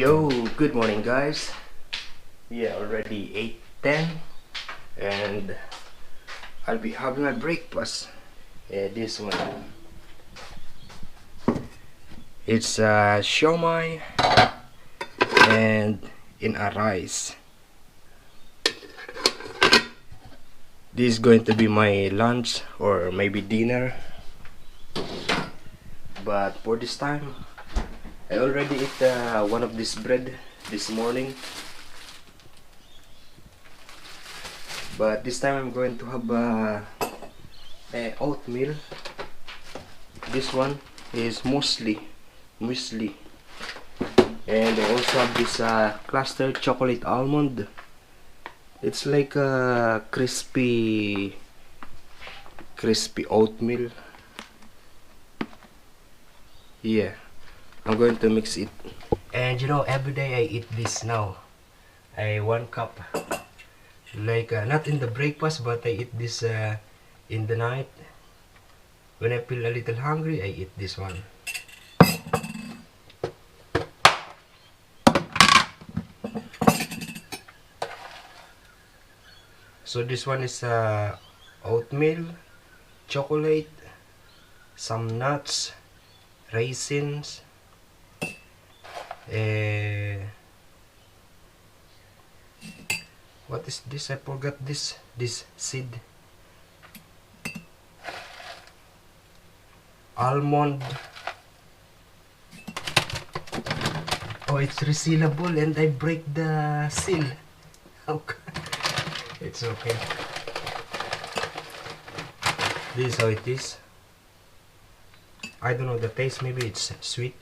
Yo, good morning guys. Yeah, already 8:10 and I'll be having my breakfast. Yeah, this one. It's shomai and in a rice. This is going to be my lunch or maybe dinner. But for this time, I already ate one of this bread this morning. But this time I'm going to have oatmeal. This one is muesli. And I also have this clustered chocolate almond. It's like a crispy oatmeal. Yeah, I'm going to mix it. And you know, every day I eat this now. I 1 cup. Like not in the breakfast, but I eat this in the night. When I feel a little hungry, I eat this one. So this one is oatmeal, chocolate, some nuts, raisins, what is this? I forgot this seed. Almond. Oh, it's resealable and I break the seal. Okay. It's okay. This is how it is. I don't know the taste, maybe it's sweet.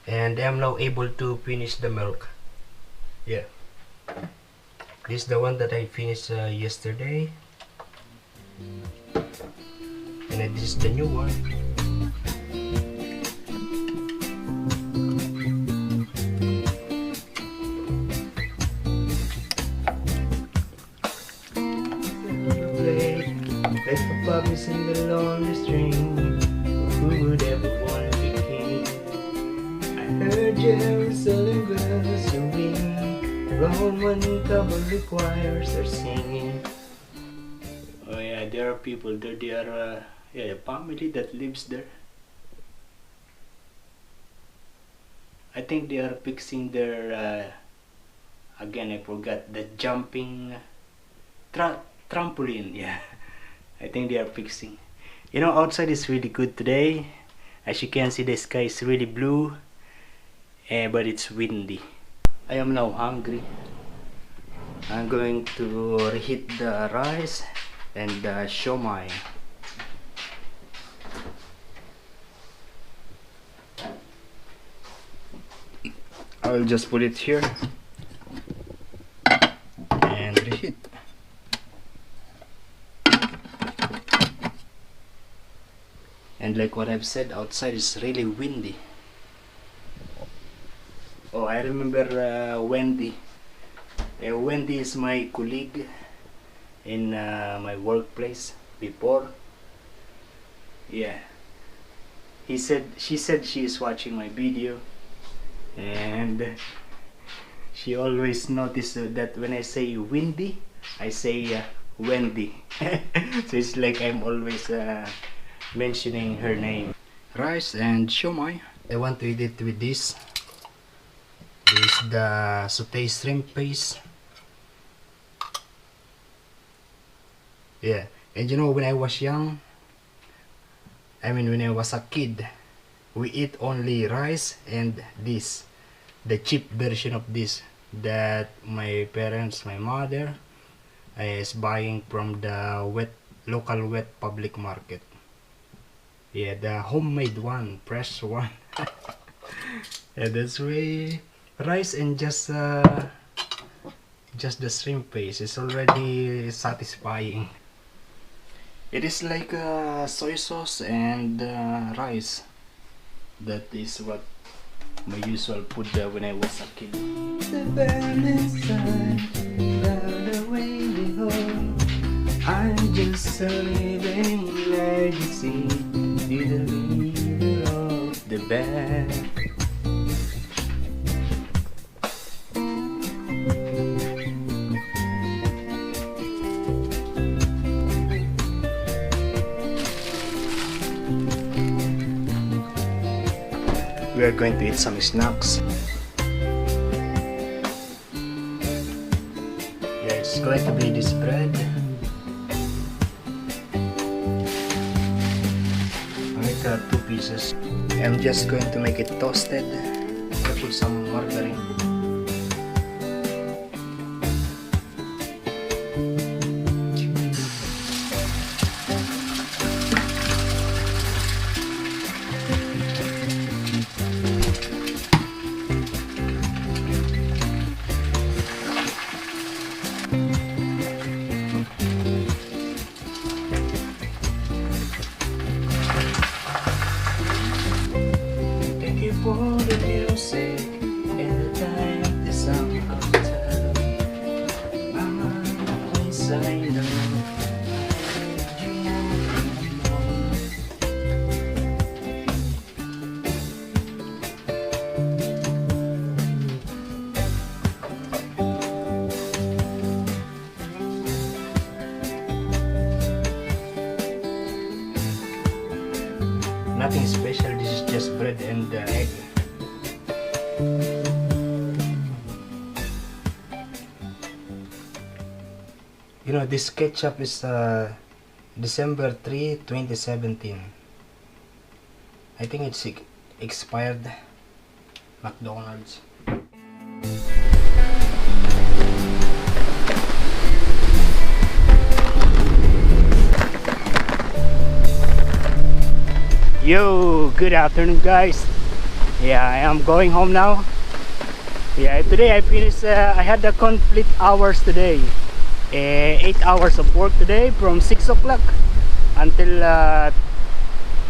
And I'm now able to finish the milk. Yeah, this is the one that I finished yesterday, and this is the new one. Like the puppies in the lonely stream, who would ever want to be king? I heard Jerusalem bells ring, Roman cavalry choirs are singing. Oh yeah, there are people there. They are a family that lives there. I think they are fixing their again I forgot the jumping trampoline. Yeah, I think they are fixing. You know, outside is really good today. As you can see, the sky is really blue, but it's windy. I am now hungry. I'm going to reheat the rice and the shomai. I'll just put it here and reheat. And like what I've said, outside is really windy. Oh, I remember Wendy. Wendy is my colleague in my workplace before. Yeah, she said she is watching my video, and she always notices that when I say windy, I say Wendy. So it's like I'm always mentioning her name. Rice and shomai. I want to eat it with this. This is the sauté shrimp paste. Yeah, and you know, when I was young, when I was a kid, we eat only rice and this, the cheap version of this that my parents, my mother is buying from the local wet public market. Yeah, the homemade one, fresh one. Yeah, that's way rice and just the shrimp paste is already satisfying. It is like soy sauce and rice. That is what my usual food when I was a kid. The burning sun, the way home. I'm just a living legacy in the middle of the band. We are going to eat some snacks. Yeah, it's going to be this bread. I got 2 pieces. I'm just going to make it toasted. I put some margarine. For the music and the time the song comes out. Mama, please I know nothing special. This is just bread and egg. You know, this ketchup is December 3, 2017. I think it's expired. McDonald's. Yo, good afternoon guys. Yeah, I am going home now. Yeah, today I finished, I had the complete hours today. 8 hours of work today from 6 o'clock until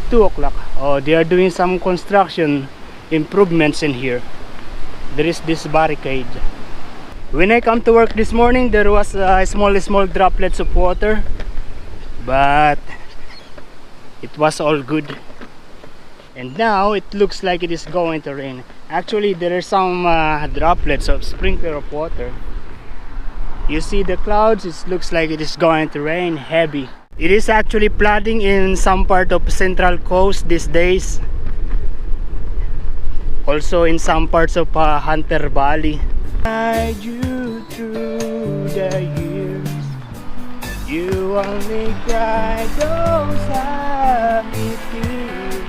2 o'clock. Oh, they are doing some construction improvements in here. There is this barricade. When I come to work this morning, there was small droplets of water, but it was all good. And now it looks like it is going to rain. Actually, there are some droplets of sprinkler of water. You see the clouds, it looks like it is going to rain heavy. It is actually flooding in some part of Central Coast these days. Also in some parts of Hunter Valley. Guide you through the years. You only cry those happy tears.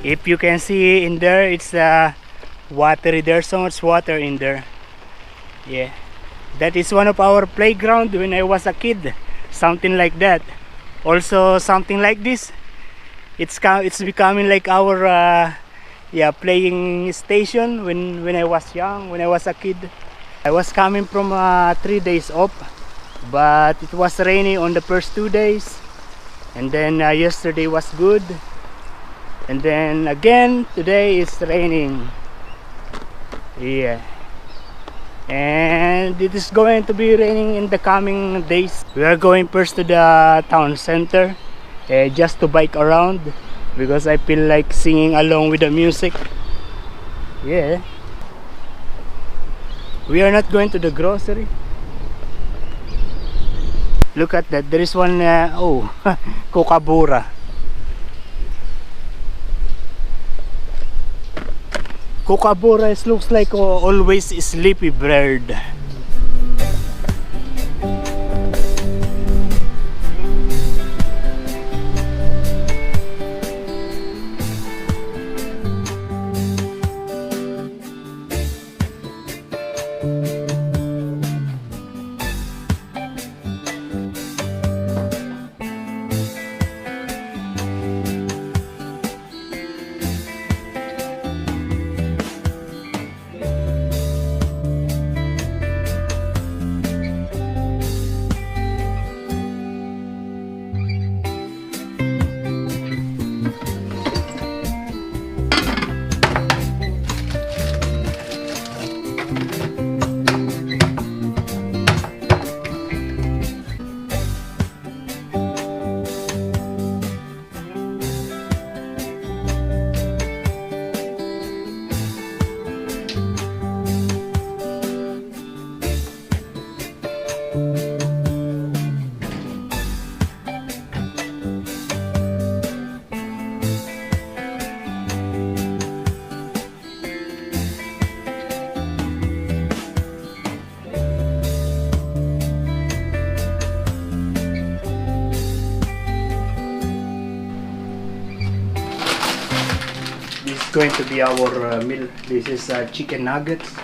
If you can see in there, it's watery. There's so much water in there. Yeah. That is one of our playground when I was a kid. Something like that. Also something like this. It's becoming like our playing station when I was young, when I was a kid. I was coming from 3 days off, but it was raining on the first 2 days, and then yesterday was good, and then again today it's raining. Yeah. And it is going to be raining in the coming days. We are going first to the town center just to bike around because I feel like singing along with the music. Yeah. We are not going to the grocery. Look at that. There is one kookaburra. Kookaburra looks like always sleepy bird. going to be our meal. This is chicken nuggets.